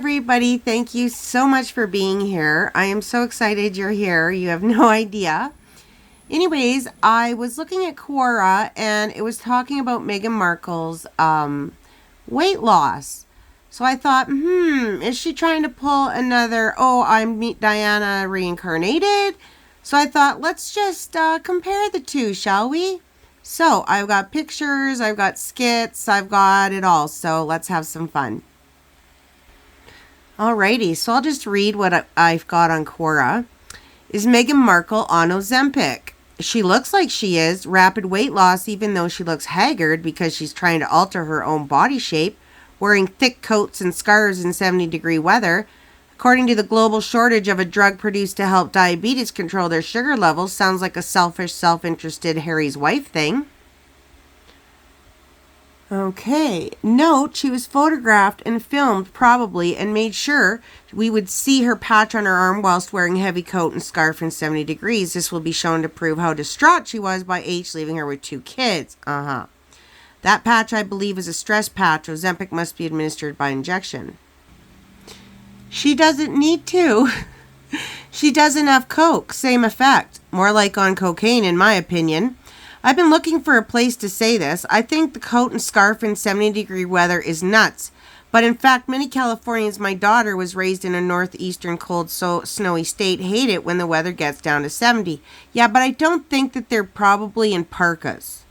everybody. Thank you so much for being here. I am so excited you're here. You have no idea. Anyways, I was looking at Quora and it was talking about Meghan Markle's weight loss. So I thought, is she trying to pull another, I'm Diana reincarnated? So I thought, let's just compare the two, shall we? So I've got pictures, I've got skits, I've got it all. So let's have some fun. Alrighty, so I'll just read what I've got on Quora. Is Meghan Markle on Ozempic? She looks like she is. Rapid weight loss, even though she looks haggard because she's trying to alter her own body shape, wearing thick coats and scarves in 70-degree weather. According to the global shortage of a drug produced to help diabetes control their sugar levels, sounds like a selfish, self-interested Harry's wife thing. Okay, note she was photographed and filmed probably and made sure we would see her patch on her arm whilst wearing a heavy coat and scarf in 70 degrees. This will be shown to prove how distraught she was by H leaving her with 2 kids. That patch, I believe, is a stress patch. Ozempic must be administered by injection. She doesn't need to. She does enough coke. Same effect. More like on cocaine, in my opinion. I've been looking for a place to say this. I think the coat and scarf in 70-degree weather is nuts. But in fact, many Californians, my daughter was raised in a northeastern cold, snowy state, hate it when the weather gets down to 70. Yeah, but I don't think that they're probably in parkas.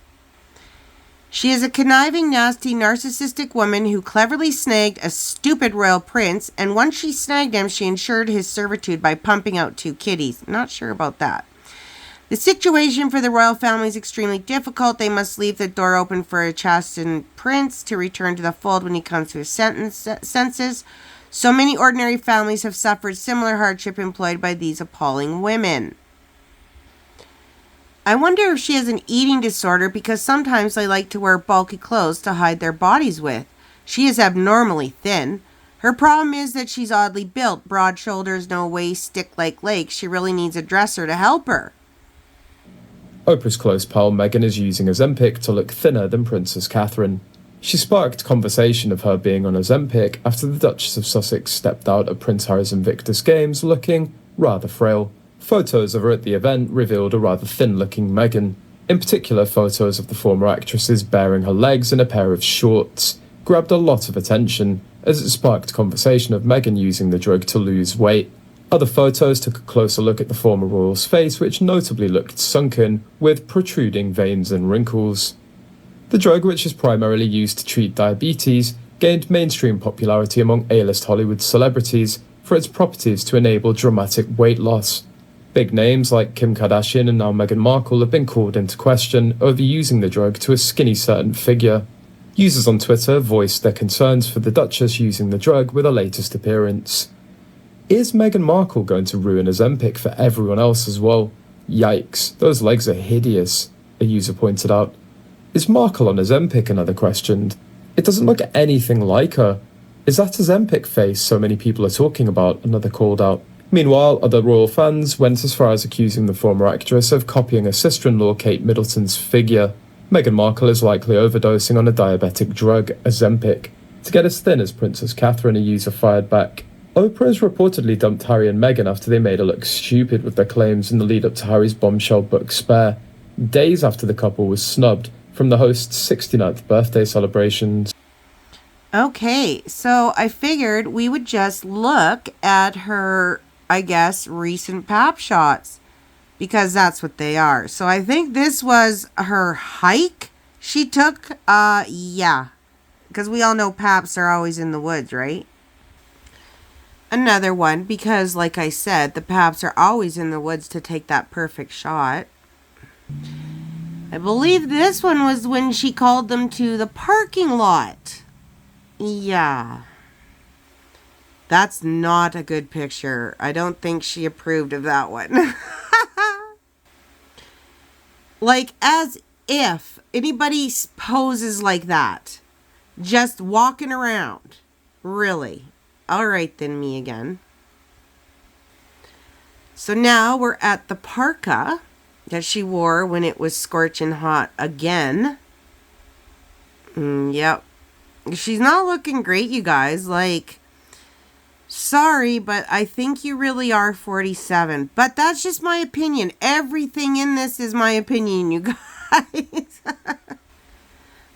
She is a conniving, nasty, narcissistic woman who cleverly snagged a stupid royal prince, and once she snagged him, she ensured his servitude by pumping out 2 kitties. Not sure about that. The situation for the royal family is extremely difficult. They must leave the door open for a chastened prince to return to the fold when he comes to his senses. So many ordinary families have suffered similar hardship employed by these appalling women. I wonder if she has an eating disorder because sometimes they like to wear bulky clothes to hide their bodies with. She is abnormally thin. Her problem is that she's oddly built. Broad shoulders, no waist, stick-like legs. She really needs a dresser to help her. Oprah's close pal Meghan is using Ozempic to look thinner than Princess Catherine. She sparked conversation of her being on Ozempic after the Duchess of Sussex stepped out at Prince Harry's Invictus Games looking rather frail. Photos of her at the event revealed a rather thin-looking Meghan. In particular, photos of the former actresses baring her legs in a pair of shorts grabbed a lot of attention as it sparked conversation of Meghan using the drug to lose weight. Other photos took a closer look at the former royal's face, which notably looked sunken, with protruding veins and wrinkles. The drug, which is primarily used to treat diabetes, gained mainstream popularity among A-list Hollywood celebrities for its properties to enable dramatic weight loss. Big names like Kim Kardashian and now Meghan Markle have been called into question over using the drug to a skinny certain figure. Users on Twitter voiced their concerns for the Duchess using the drug with her latest appearance. Is Meghan Markle going to ruin Ozempic for everyone else as well? Yikes, those legs are hideous, a user pointed out. Is Markle on Ozempic, another questioned. It doesn't look anything like her. Is that Ozempic face so many people are talking about, another called out. Meanwhile, other royal fans went as far as accusing the former actress of copying her sister-in-law Kate Middleton's figure. Meghan Markle is likely overdosing on a diabetic drug, Ozempic, to get as thin as Princess Catherine, a user fired back. Oprah has reportedly dumped Harry and Meghan after they made her look stupid with their claims in the lead-up to Harry's bombshell book Spare, days after the couple was snubbed from the host's 69th birthday celebrations. Okay, so I figured we would just look at her, recent pap shots, because that's what they are. So I think this was her hike she took. Yeah, because we all know paps are always in the woods, right? Another one, because like I said, the paps are always in the woods to take that perfect shot. I believe this one was when she called them to the parking lot. Yeah. That's not a good picture. I don't think she approved of that one. Like, as if anybody poses like that. Just walking around. Really. All right, then, me again. So now we're at the parka that she wore when it was scorching hot again. Yep. She's not looking great, you guys. Like, Sorry, but I think you really are 47. But that's just my opinion. Everything in this is my opinion, you guys.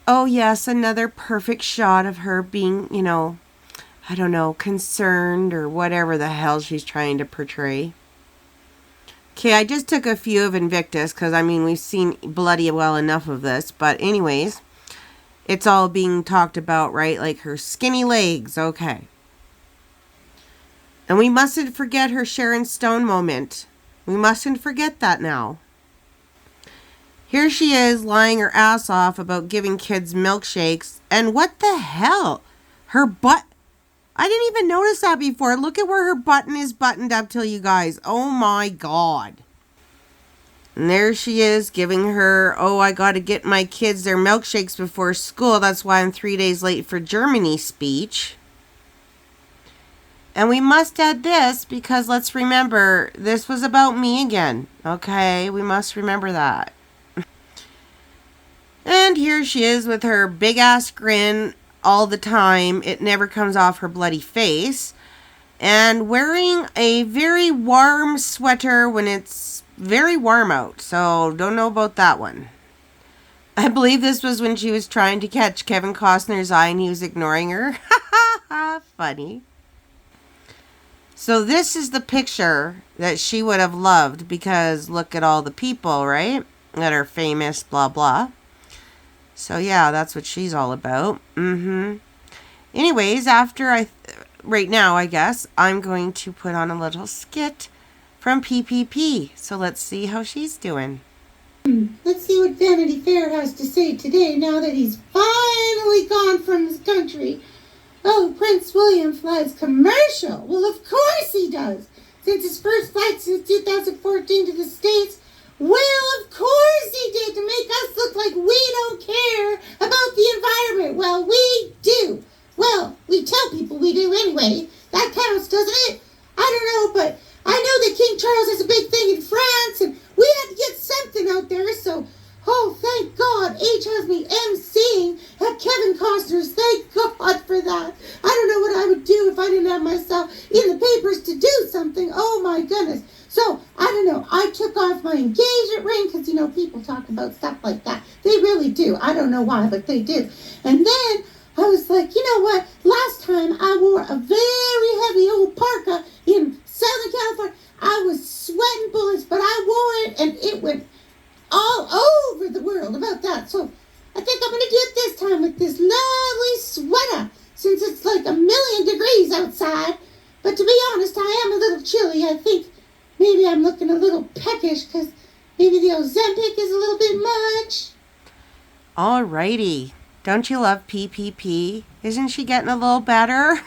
Oh, yes, another perfect shot of her being, I don't know, concerned or whatever the hell she's trying to portray. Okay, I just took a few of Invictus because, we've seen bloody well enough of this. But anyways, it's all being talked about, right? Like her skinny legs. Okay. And we mustn't forget her Sharon Stone moment. We mustn't forget that now. Here she is lying her ass off about giving kids milkshakes. And what the hell? Her butt. I didn't even notice that before. Look at where her button is buttoned up till, you guys. Oh my God. And there she is giving her, I got to get my kids their milkshakes before school. That's why I'm 3 days late for Germany speech. And we must add this because let's remember, this was about me again. Okay, we must remember that. And here she is with her big ass grin all the time. It never comes off her bloody face. And wearing a very warm sweater when it's very warm out. So don't know about that one. I believe this was when she was trying to catch Kevin Costner's eye and he was ignoring her. Funny. So this is the picture that she would have loved because look at all the people, right? That are famous, blah, blah. So yeah, that's what she's all about. Anyways, right now, I guess, I'm going to put on a little skit from PPP. So let's see how she's doing. Let's see what Vanity Fair has to say today now that he's finally gone from this country. Oh, Prince William flies commercial. Well, of course he does. Since his first flight since 2014 to the States. Well, of course he did, to make us look like we don't care about the environment. Well, we do. Well, we tell people we do anyway. That counts, doesn't it? I don't know, but I know that King Charles has a big thing in France, and we had to get something out there, so... Oh, thank God, H has me emceeing at Kevin Costner's. Thank God for that. I don't know what I would do if I didn't have myself in the papers to do something. Oh, my goodness. So, I don't know. I took off my engagement ring because, people talk about stuff like that. They really do. I don't know why, but they do. And then I was like, you know what? Last time I wore a very heavy old parka in Southern California. I was sweating bullets, but I wore it and it went all over the world about that. So I think I'm going to do it this time with this lovely sweater since it's like 1,000,000 degrees outside. But to be honest, I am a little chilly. I think maybe I'm looking a little peckish because maybe the Ozempic is a little bit much. Alrighty. Don't you love PPP? Isn't she getting a little better?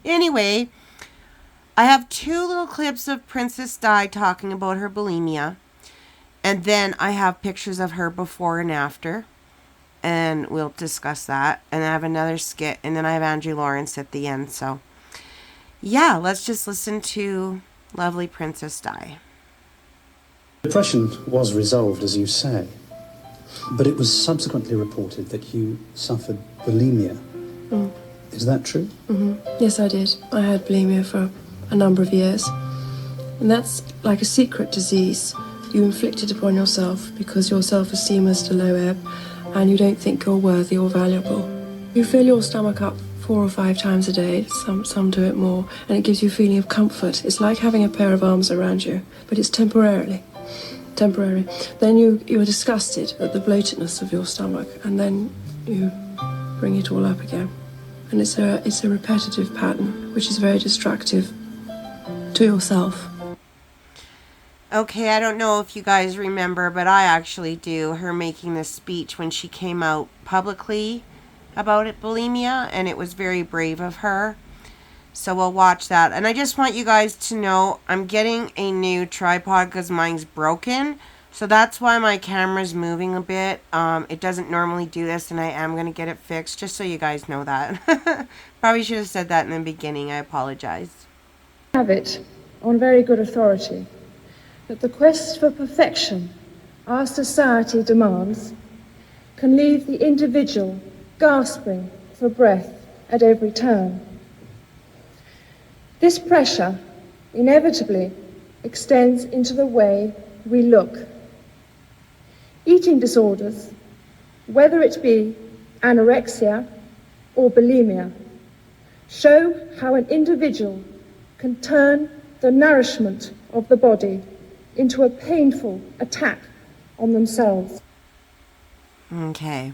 Anyway, I have 2 little clips of Princess Di talking about her bulimia. And then I have pictures of her before and after. And we'll discuss that. And I have another skit. And then I have Andrew Lawrence at the end. So, yeah, let's just listen to lovely Princess Di. Depression was resolved, as you say. But it was subsequently reported that you suffered bulimia. Is that true? Yes, I did. I had bulimia for a number of years. And that's like a secret disease you inflicted upon yourself because your self-esteem is at a low ebb and you don't think you're worthy or valuable. You fill your stomach up 4 or 5 times a day, some do it more, and it gives you a feeling of comfort. It's like having a pair of arms around you, but it's temporary. Then you are disgusted at the bloatedness of your stomach, and then you bring it all up again. And it's a repetitive pattern, which is very destructive to yourself. Okay, I don't know if you guys remember, but I actually do, her making this speech when she came out publicly about bulimia, and it was very brave of her. So we'll watch that. And I just want you guys to know I'm getting a new tripod because mine's broken. So that's why my camera's moving a bit. It doesn't normally do this, and I am going to get it fixed, just so you guys know that. Probably should have said that in the beginning. I apologize. Have it on very good authority that the quest for perfection our society demands can leave the individual gasping for breath at every turn. This pressure inevitably extends into the way we look. Eating disorders, whether it be anorexia or bulimia, show how an individual can turn the nourishment of the body into a painful attack on themselves. Okay.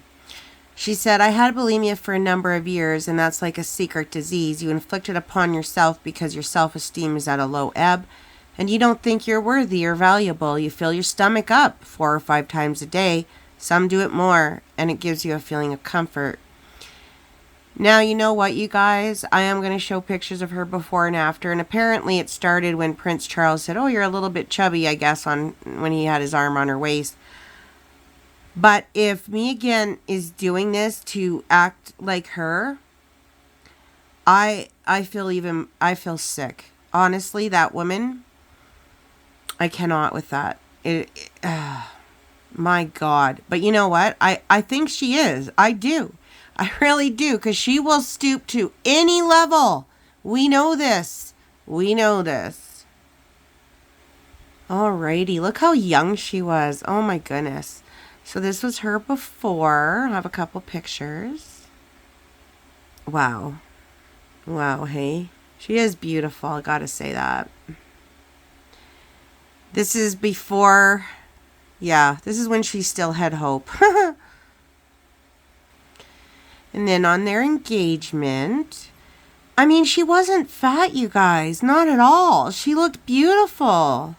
She said, I had bulimia for a number of years, and that's like a secret disease you inflicted upon yourself because your self-esteem is at a low ebb, and you don't think you're worthy or valuable. You fill your stomach up 4 or 5 times a day. Some do it more, and it gives you a feeling of comfort. Now, you know what, you guys? I am going to show pictures of her before and after, and apparently it started when Prince Charles said, oh, you're a little bit chubby, I guess, when he had his arm on her waist. But if Meghan is doing this to act like her, I feel sick. Honestly, that woman, I cannot with that. My God. But you know what? I think she is. I do. I really do, because she will stoop to any level. We know this. We know this. Alrighty. Look how young she was. Oh my goodness. So this was her before. I have a couple pictures. Wow. Wow, hey. She is beautiful, I gotta say that. This is before... Yeah, this is when she still had hope. And then on their engagement... I mean, she wasn't fat, you guys. Not at all. She looked beautiful.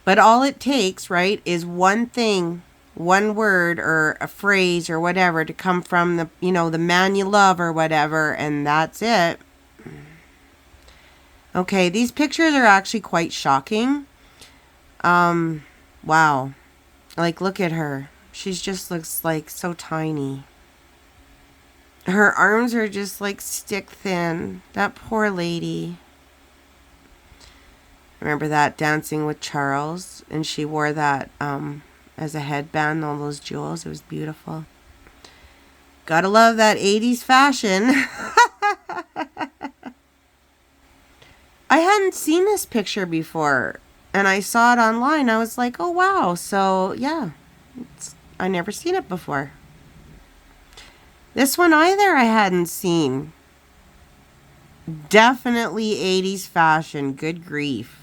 But all it takes, right, is one thing, one word or a phrase or whatever to come from the, the man you love or whatever, and that's it. Okay, these pictures are actually quite shocking. Wow. Like, look at her. She just looks like so tiny. Her arms are just like stick thin. That poor lady. Remember that Dancing with Charles? And she wore that as a headband, all those jewels. It was beautiful. Gotta love that 80s fashion. I hadn't seen this picture before. And I saw it online. I was like, oh, wow. So, yeah. I never seen it before. This one either I hadn't seen. Definitely 80s fashion. Good grief.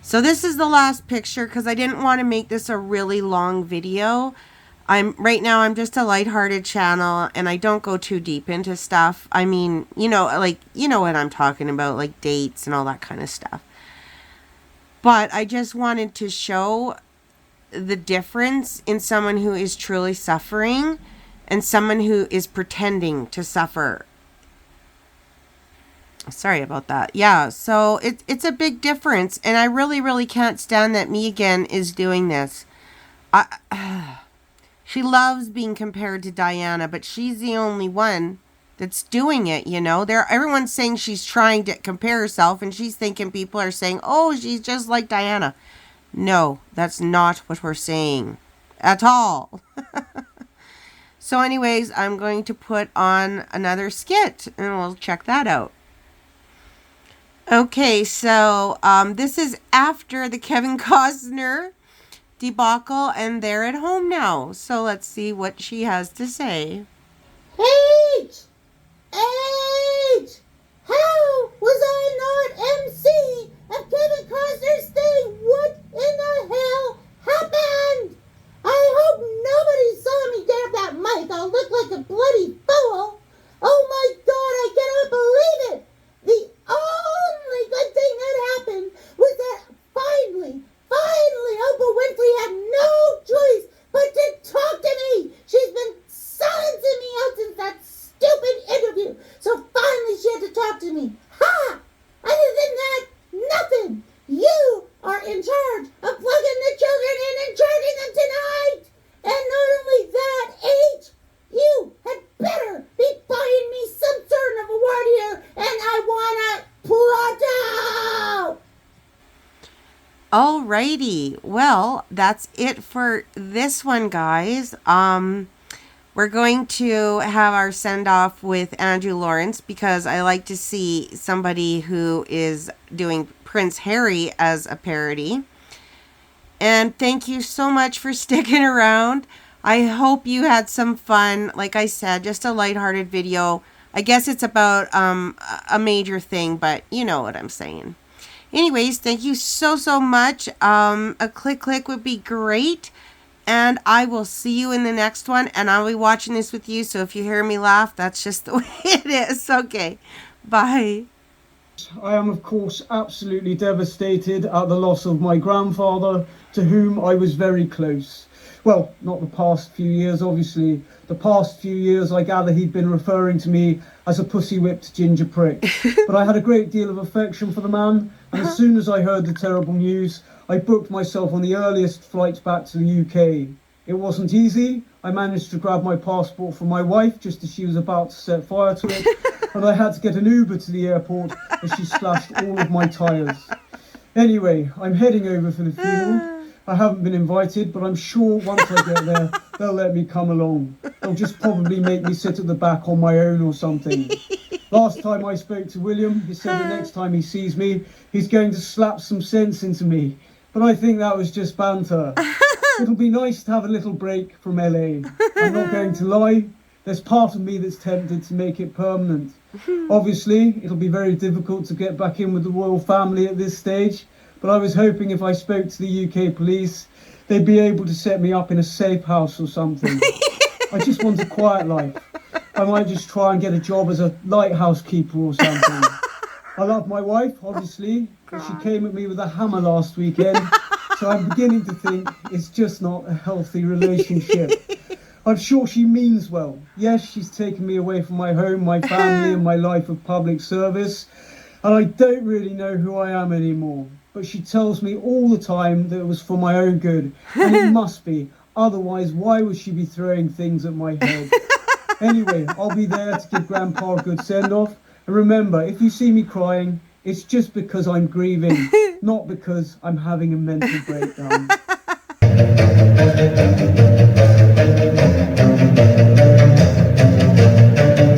So this is the last picture because I didn't want to make this a really long video. Right now I'm just a lighthearted channel and I don't go too deep into stuff. I mean, you know what I'm talking about, like dates and all that kind of stuff. But I just wanted to show the difference in someone who is truly suffering and someone who is pretending to suffer. Sorry about that. Yeah, so it's a big difference. And I really, really can't stand that Meghan is doing this. She loves being compared to Diana, but she's the only one that's doing it, Everyone's saying she's trying to compare herself, and she's thinking people are saying, oh, she's just like Diana. No, that's not what we're saying at all. So anyways, I'm going to put on another skit, and we'll check that out. Okay, so this is after the Kevin Costner debacle, and they're at home now. So let's see what she has to say. H! How was I not MC at Kevin Costner's thing? What in the hell happened? I hope nobody saw me grab that mic. I'll look like a bloody fool. Oh my God, I cannot believe it. The only good thing that happened was that finally, Oprah Winfrey had no choice but to talk to me. She's been silencing me out since that stupid interview. So finally she had to talk to me. Ha! Other than that, nothing. You are in charge of plugging the children in and charging them tonight. And not only that, H, you had better be buying me some sort of award here, and I want a Prado. Alrighty, well, that's it for this one, guys. We're going to have our send-off with Andrew Lawrence because I like to see somebody who is doing Prince Harry as a parody. And thank you so much for sticking around. I hope you had some fun. Like I said, just a lighthearted video. I guess it's about a major thing, but you know what I'm saying. Anyways, thank you so much. A click would be great. And I will see you in the next one. And I'll be watching this with you. So if you hear me laugh, that's just the way it is. Okay. Bye. I am, of course, absolutely devastated at the loss of my grandfather, to whom I was very close. Well, not the past few years, obviously. The past few years, I gather he'd been referring to me as a pussy-whipped ginger prick. But I had a great deal of affection for the man, and as soon as I heard the terrible news, I booked myself on the earliest flight back to the UK. It wasn't easy. I managed to grab my passport from my wife just as she was about to set fire to it, and I had to get an Uber to the airport as she slashed all of my tyres. Anyway, I'm heading over for the funeral. I haven't been invited, but I'm sure once I get there, they'll let me come along. They'll just probably make me sit at the back on my own or something. Last time I spoke to William, he said the next time he sees me, he's going to slap some sense into me. But I think that was just banter. It'll be nice to have a little break from LA. I'm not going to lie, there's part of me that's tempted to make it permanent. Obviously, it'll be very difficult to get back in with the royal family at this stage, but I was hoping if I spoke to the UK police, they'd be able to set me up in a safe house or something. I just want a quiet life. I might just try and get a job as a lighthouse keeper or something. I love my wife, obviously, but she came at me with a hammer last weekend, so I'm beginning to think it's just not a healthy relationship. I'm sure she means well. Yes, she's taken me away from my home, my family, and my life of public service, and I don't really know who I am anymore. But she tells me all the time that it was for my own good, and it must be. Otherwise, why would she be throwing things at my head? Anyway, I'll be there to give Grandpa a good send-off. And remember, if you see me crying, it's just because I'm grieving, not because I'm having a mental breakdown.